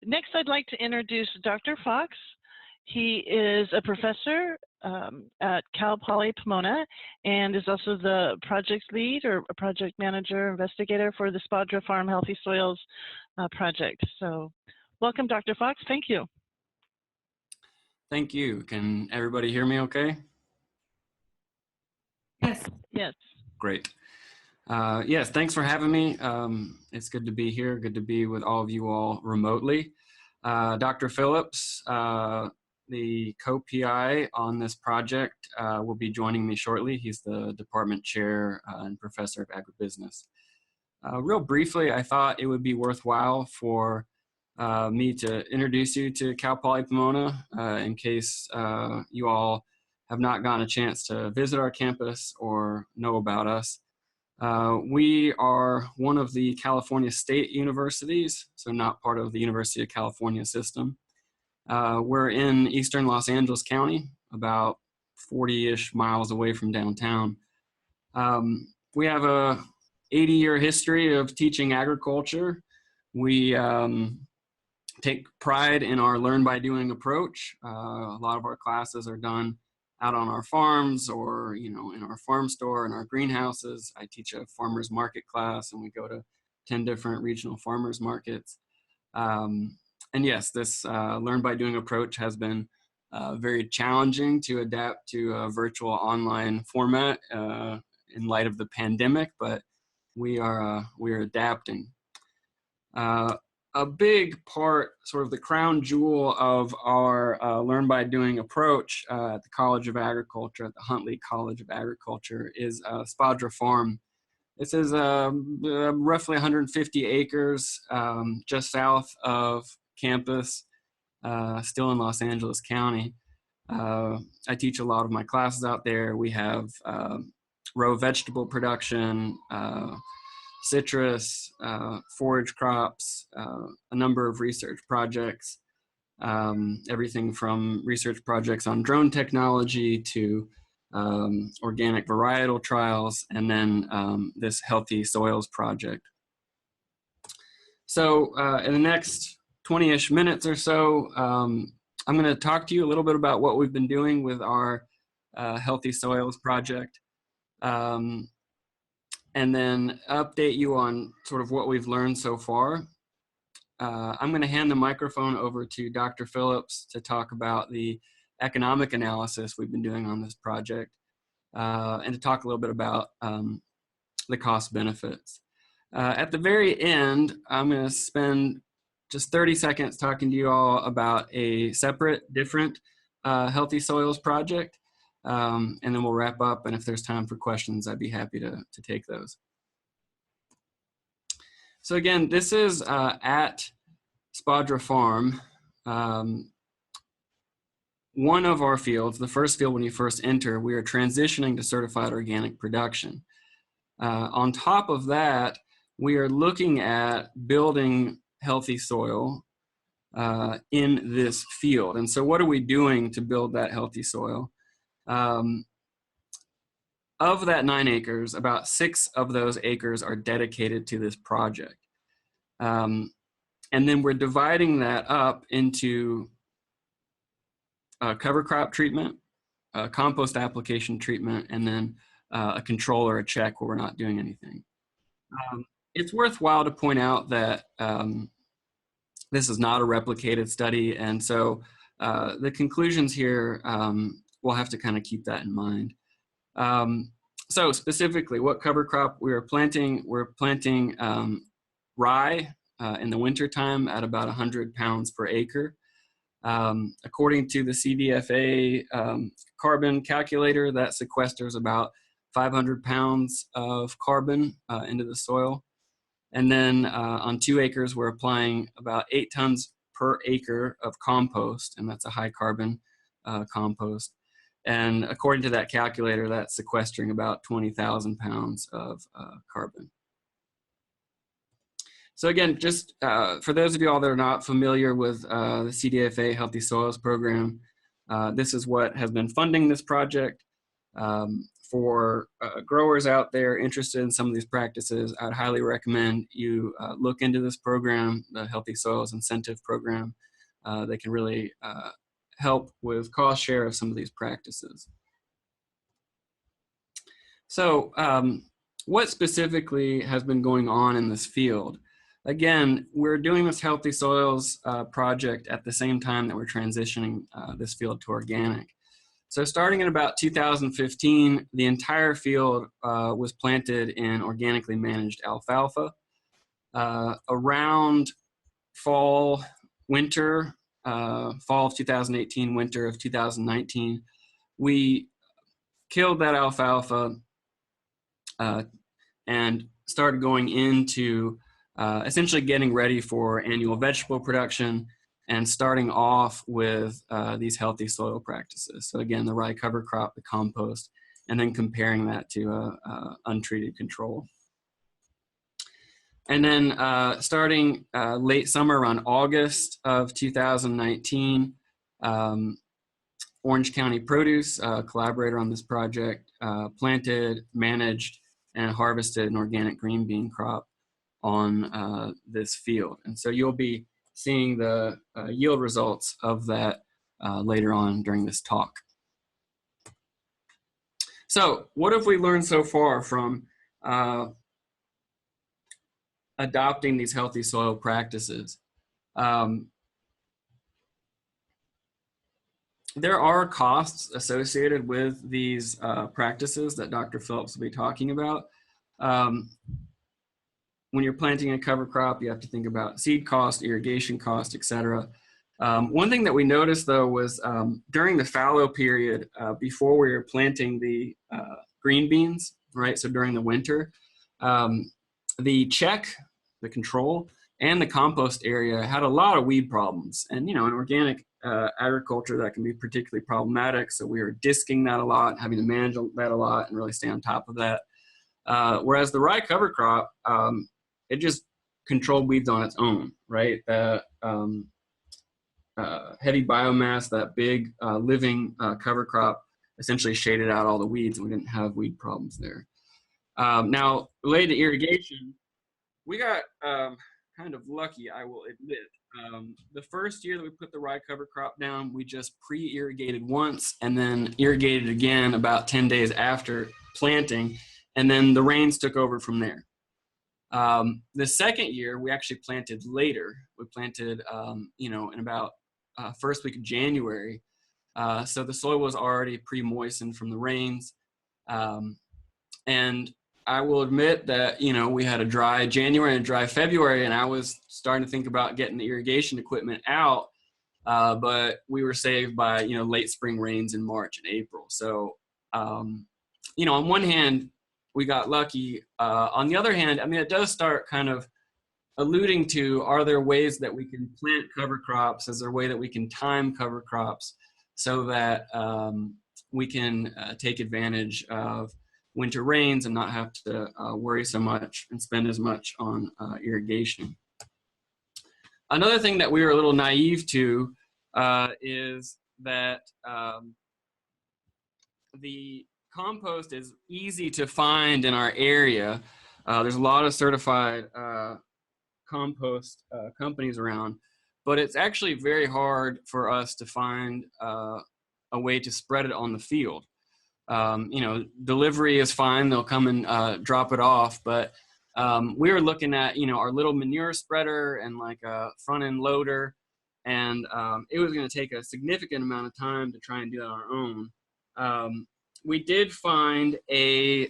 Next, I'd like to introduce Dr. Fox. He is a professor at Cal Poly Pomona and is also the project lead or a project manager investigator for the Spadra Farm Healthy Soils project. So welcome, Dr. Fox. Thank you. Thank you. Can everybody hear me okay? Yes. Yes. Great. Yes, thanks for having me. It's good to be here. Good to be with all of you all remotely. Dr. Phillips, the co-PI on this project, will be joining me shortly. He's the department chair and professor of agribusiness. Real briefly, I thought it would be worthwhile for me to introduce you to Cal Poly Pomona in case you all have not gotten a chance to visit our campus or know about us. We are one of the California state universities, so not part of the University of California system. We're in eastern Los Angeles County, about 40-ish miles away from downtown. We have a 80-year history of teaching agriculture. We take pride in our learn by doing approach. A lot of our classes are done out on our farms or, in our farm store, in our greenhouses. I teach a farmer's market class and we go to 10 different regional farmers markets. And yes, this learn by doing approach has been very challenging to adapt to a virtual online format in light of the pandemic, but we are adapting. A big part, sort of the crown jewel of our Learn by Doing approach at the College of Agriculture, at the Huntley College of Agriculture, is Spadra Farm. This is roughly 150 acres just south of campus, still in Los Angeles County. I teach a lot of my classes out there. We have row vegetable production, citrus, forage crops, a number of research projects, everything from research projects on drone technology to organic varietal trials, and then this healthy soils project. So in the next 20-ish minutes or so, I'm going to talk to you a little bit about what we've been doing with our healthy soils project. And then update you on sort of what we've learned so far. I'm going to hand the microphone over to Dr. Phillips to talk about the economic analysis we've been doing on this project and to talk a little bit about the cost benefits. At the very end, I'm going to spend just 30 seconds talking to you all about a separate, different healthy soils project. And then we'll wrap up, and if there's time for questions, I'd be happy to take those. So again, this is at Spadra Farm. One of our fields, the first field when you first enter, we are transitioning to certified organic production. On top of that, we are looking at building healthy soil in this field. And so what are we doing to build that healthy soil? Of that 9 acres, about 6 of those acres are dedicated to this project. And then we're dividing that up into cover crop treatment, compost application treatment, and then a control or a check where we're not doing anything. It's worthwhile to point out that this is not a replicated study, and so the conclusions here, we'll have to kind of keep that in mind. So specifically, what cover crop we're planting rye in the wintertime at about 100 pounds per acre. According to the CDFA carbon calculator, that sequesters about 500 pounds of carbon into the soil. And then on 2 acres, we're applying about 8 tons per acre of compost, and that's a high carbon compost. And according to that calculator, that's sequestering about 20,000 pounds of carbon. So again, just for those of you all that are not familiar with the CDFA Healthy Soils Program, this is what has been funding this project. for growers out there interested in some of these practices, I'd highly recommend you look into this program, the Healthy Soils Incentive Program. They can really help with cost share of some of these practices. So what specifically has been going on in this field? Again, we're doing this Healthy Soils project at the same time that we're transitioning this field to organic. So starting in about 2015, the entire field was planted in organically managed alfalfa. Around fall, winter, fall of 2018, winter of 2019, we killed that alfalfa and started going into essentially getting ready for annual vegetable production and starting off with these healthy soil practices. So again, the rye cover crop, the compost, and then comparing that to untreated control. And then starting late summer, around August of 2019, Orange County Produce, collaborator on this project, planted, managed, and harvested an organic green bean crop on this field. And so you'll be seeing the yield results of that later on during this talk. So what have we learned so far from adopting these healthy soil practices? There are costs associated with these practices that Dr. Phillips will be talking about. When you're planting a cover crop, you have to think about seed cost, irrigation cost, etc. One thing that we noticed though was during the fallow period, before we were planting the green beans, right? So during the winter, the check, the control, and the compost area had a lot of weed problems. And in organic agriculture, that can be particularly problematic. So we were disking that a lot, having to manage that a lot and really stay on top of that. Whereas the rye cover crop, it just controlled weeds on its own, right? The heavy biomass, that big living cover crop, essentially shaded out all the weeds, and we didn't have weed problems there. Now, related to irrigation, we got kind of lucky, I will admit. The first year that we put the rye cover crop down, we just pre-irrigated once and then irrigated again about 10 days after planting, and then the rains took over from there. The second year, we actually planted later. We planted, in about first week of January. So the soil was already pre-moistened from the rains. And I will admit that, we had a dry January and a dry February, and I was starting to think about getting the irrigation equipment out, but we were saved by, late spring rains in March and April. So, on one hand, we got lucky. On the other hand, it does start kind of alluding to, are there ways that we can plant cover crops? Is there a way that we can time cover crops so that we can take advantage of winter rains and not have to worry so much and spend as much on irrigation? Another thing that we were a little naive to is that the compost is easy to find in our area. There's a lot of certified compost companies around, but it's actually very hard for us to find a way to spread it on the field. Delivery is fine. They'll come and drop it off, but we were looking at, our little manure spreader and like a front end loader, and it was going to take a significant amount of time to try and do that on our own. We did find a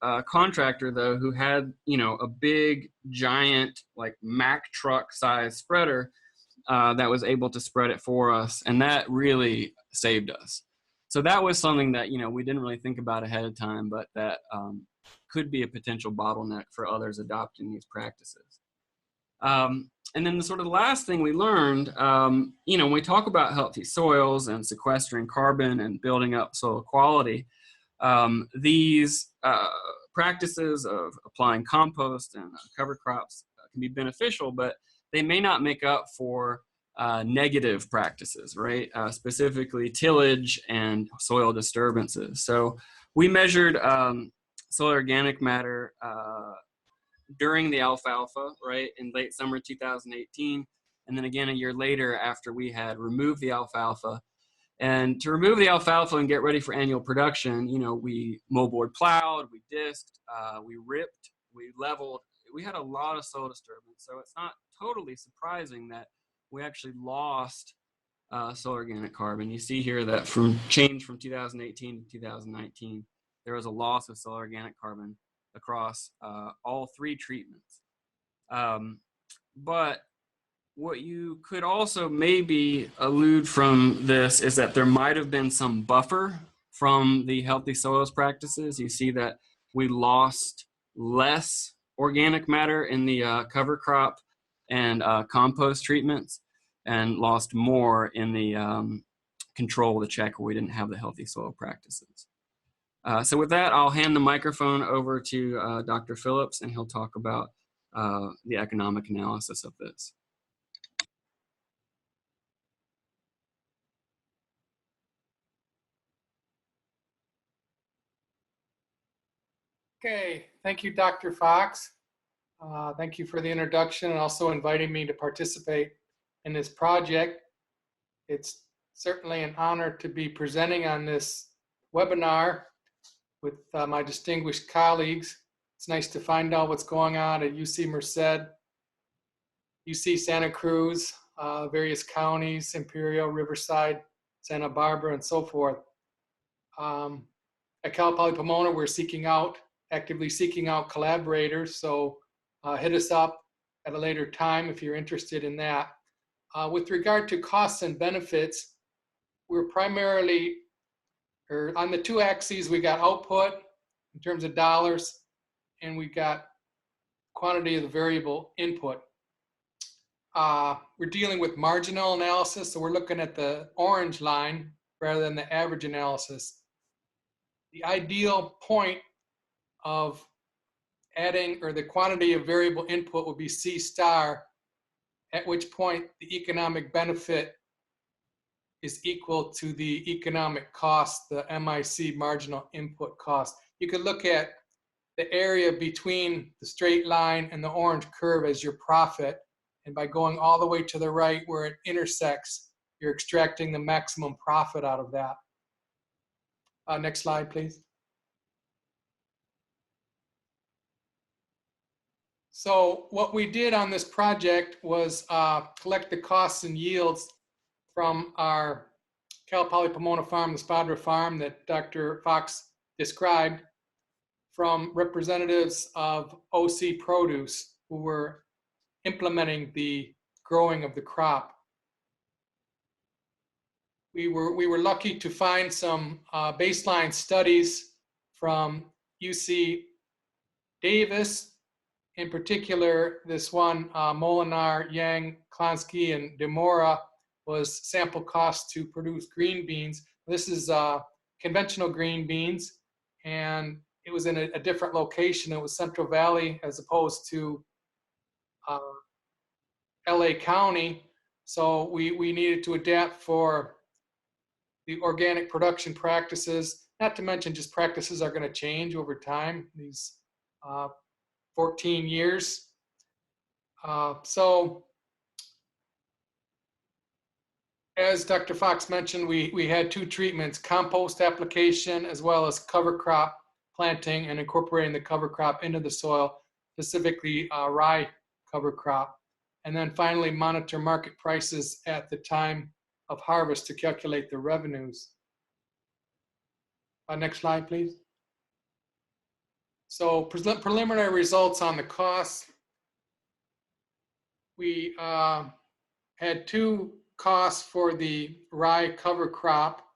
contractor though who had, a big giant like Mack truck size spreader that was able to spread it for us, and that really saved us. So that was something that, we didn't really think about ahead of time, but that could be a potential bottleneck for others adopting these practices. And then the last thing we learned, when we talk about healthy soils and sequestering carbon and building up soil quality, these practices of applying compost and cover crops can be beneficial, but they may not make up for negative practices, right? Specifically tillage and soil disturbances. So we measured soil organic matter during the alfalfa, right, in late summer 2018, and then again a year later after we had removed the alfalfa. And to remove the alfalfa and get ready for annual production, you know, we moldboard plowed, we disked, we ripped, we leveled. We had a lot of soil disturbance. So it's not totally surprising that we actually lost soil organic carbon. You see here that from 2018 to 2019, there was a loss of soil organic carbon across all three treatments. But what you could also maybe allude from this is that there might have been some buffer from the healthy soils practices. You see that we lost less organic matter in the cover crop and compost treatments, and lost more in the control, the check, where we didn't have the healthy soil practices. So with that, I'll hand the microphone over to Dr. Phillips, and he'll talk about the economic analysis of this. Okay, thank you, Dr. Fox. Thank you for the introduction and also inviting me to participate in this project. It's certainly an honor to be presenting on this webinar with my distinguished colleagues. It's nice to find out what's going on at UC Merced, UC Santa Cruz, various counties, Imperial, Riverside, Santa Barbara, and so forth. At Cal Poly Pomona, we're actively seeking out collaborators, so hit us up at a later time if you're interested in that. With regard to costs and benefits, we're primarily, or on the two axes, we got output in terms of dollars, and we got quantity of the variable input. We're dealing with marginal analysis, so we're looking at the orange line rather than the average analysis. The ideal point of adding, or the quantity of variable input would be C star, at which point the economic benefit is equal to the economic cost, the MIC, marginal input cost. You could look at the area between the straight line and the orange curve as your profit, and by going all the way to the right where it intersects, you're extracting the maximum profit out of that. Next slide, please. So what we did on this project was collect the costs and yields from our Cal Poly Pomona farm, the Spadra farm that Dr. Fox described, from representatives of OC Produce who were implementing the growing of the crop. We were lucky to find some baseline studies from UC Davis. In particular, this one, Molinar, Yang, Klonsky, and Demora, was sample cost to produce green beans. This is conventional green beans, and it was in a different location. It was Central Valley as opposed to LA County. So we needed to adapt for the organic production practices, not to mention just practices are going to change over time, these 14 years. So as Dr. Fox mentioned, we had two treatments, compost application as well as cover crop planting and incorporating the cover crop into the soil, specifically rye cover crop. And then finally monitor market prices at the time of harvest to calculate the revenues. Next slide, please. So preliminary results on the costs. We had two costs for the rye cover crop.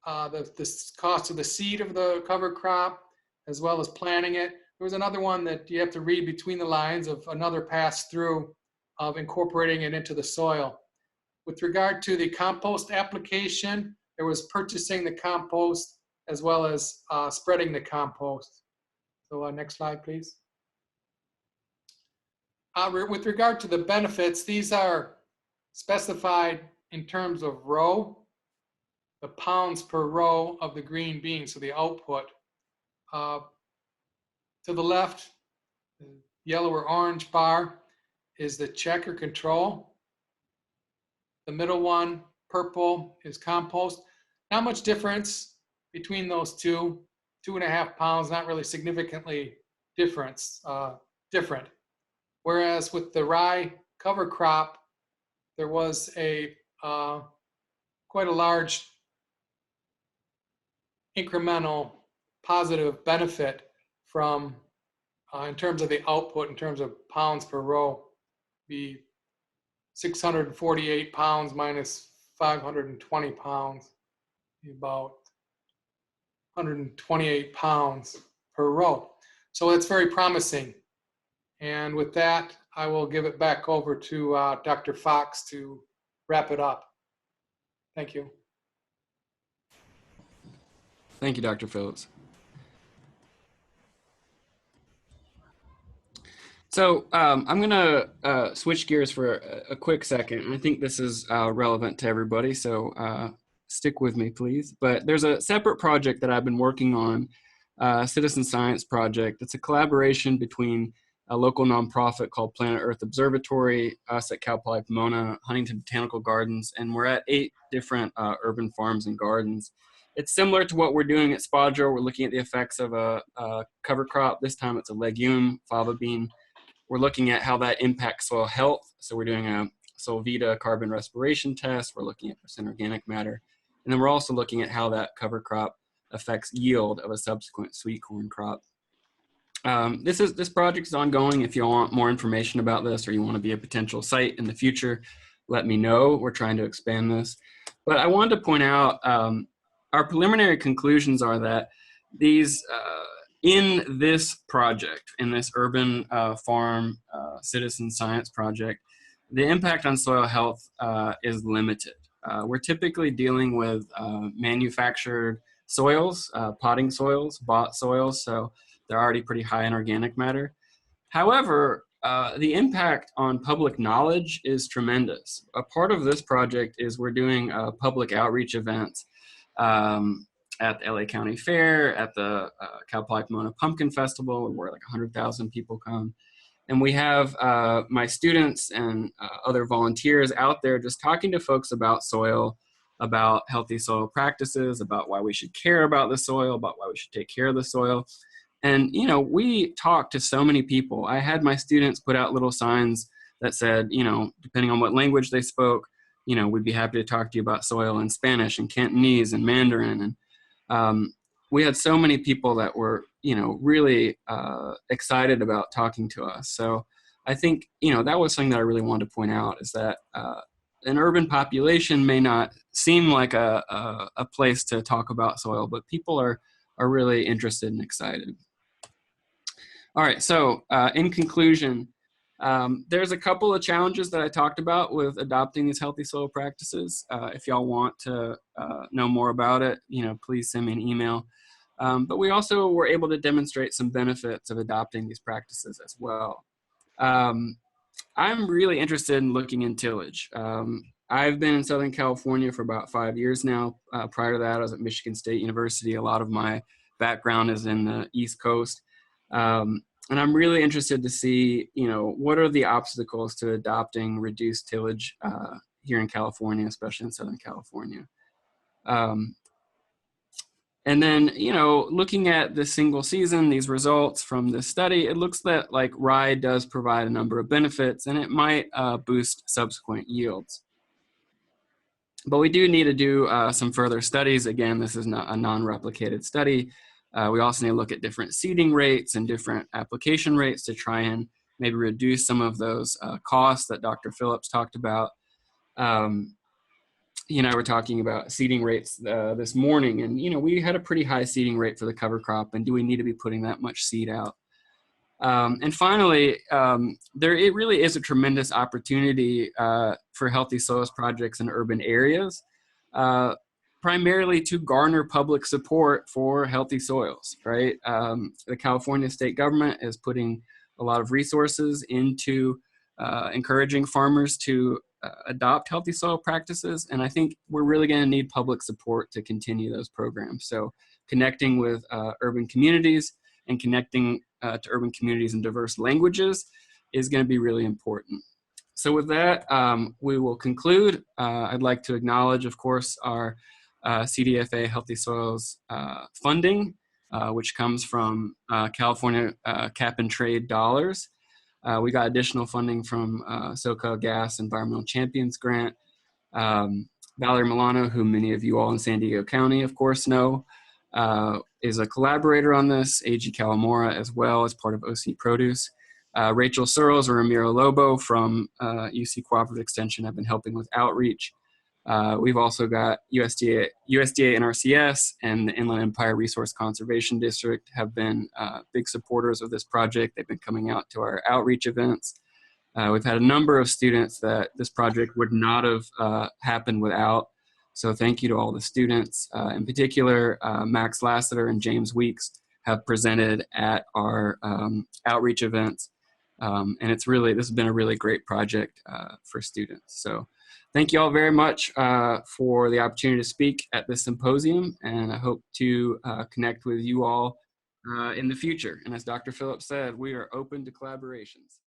The cost of the seed of the cover crop, as well as planting it. There was another one that you have to read between the lines of another pass through of incorporating it into the soil. With regard to the compost application, there was purchasing the compost as well as spreading the compost. So next slide, please. With regard to the benefits, these are specified in terms of row, the pounds per row of the green bean, so the output. To the left, the yellow or orange bar is the check or control. The middle one, purple, is compost. Not much difference between those two. 2.5 pounds, not really significantly different. Whereas with the rye cover crop, there was a quite a large incremental positive benefit from in terms of the output, in terms of pounds per row, be 648 pounds minus 520 pounds, about 128 pounds per row. So it's very promising. And with that, I will give it back over to Dr. Fox to wrap it up. Thank you. Thank you, Dr. Phillips. So I'm going to switch gears for a quick second. I think this is relevant to everybody, so stick with me, please. But there's a separate project that I've been working on, Citizen Science Project. It's a collaboration between a local nonprofit called Planet Earth Observatory, us at Cal Poly Pomona, Huntington Botanical Gardens, and we're at 8 different urban farms and gardens. It's similar to what we're doing at Spadra. We're looking at the effects of a cover crop. This time it's a legume, fava bean. We're looking at how that impacts soil health. So we're doing a Solvita carbon respiration test. We're looking at percent organic matter. And then we're also looking at how that cover crop affects yield of a subsequent sweet corn crop. This project is ongoing. If you want more information about this or you want to be a potential site in the future, let me know. We're trying to expand this. But I wanted to point out our preliminary conclusions are that these in this project, in this urban farm citizen science project, the impact on soil health is limited. We're typically dealing with manufactured soils, potting soils, bought soils, so they're already pretty high in organic matter. However, the impact on public knowledge is tremendous. A part of this project is we're doing public outreach events at the LA County Fair, at the Cal Poly Pomona Pumpkin Festival, where like 100,000 people come. And we have my students and other volunteers out there just talking to folks about soil, about healthy soil practices, about why we should care about the soil, about why we should take care of the soil. And, you know, we talked to so many people. I had my students put out little signs that said, you know, depending on what language they spoke, you know, we'd be happy to talk to you about soil in Spanish and Cantonese and Mandarin. And we had so many people that were, you know, really excited about talking to us. So I think, you know, that was something that I really wanted to point out, is that an urban population may not seem like a place to talk about soil, but people are really interested and excited. All right, so in conclusion, there's a couple of challenges that I talked about with adopting these healthy soil practices. If y'all want to know more about it, you know, please send me an email. But we also were able to demonstrate some benefits of adopting these practices as well. I'm really interested in looking in tillage. I've been in Southern California for about 5 years now. Prior to that, I was at Michigan State University. A lot of my background is in the East Coast. And I'm really interested to see, you know, what are the obstacles to adopting reduced tillage here in California, especially in Southern California. And then, you know, looking at the single season, these results from this study, it looks that like rye does provide a number of benefits, and it might boost subsequent yields. But we do need to do some further studies. Again, this is not a non-replicated study. We also need to look at different seeding rates and different application rates to try and maybe reduce some of those costs that Dr. Phillips talked about. He and I were talking about seeding rates this morning, and you know, we had a pretty high seeding rate for the cover crop, and do we need to be putting that much seed out? And finally, it really is a tremendous opportunity for healthy soils projects in urban areas, primarily to garner public support for healthy soils, right? The California state government is putting a lot of resources into encouraging farmers to adopt healthy soil practices. And I think we're really going to need public support to continue those programs. So connecting with urban communities and connecting to urban communities in diverse languages is going to be really important. So with that, we will conclude. I'd like to acknowledge, of course, our CDFA Healthy Soils funding, which comes from California cap and trade dollars. We got additional funding from CAAS Environmental Champions Grant. Valerie Milano, who many of you all in San Diego County, of course, know, is a collaborator on this. A.G. Calamora as well as part of OC Produce. Rachel Searles or Ramiro Lobo from UC Cooperative Extension have been helping with outreach. We've also got USDA NRCS and the Inland Empire Resource Conservation District have been big supporters of this project. They've been coming out to our outreach events. We've had a number of students that this project would not have happened without. So thank you to all the students. In particular, Max Lassiter and James Weeks have presented at our outreach events. And this has been a really great project for students. So thank you all very much for the opportunity to speak at this symposium, and I hope to connect with you all in the future. And as Dr. Phillips said, we are open to collaborations.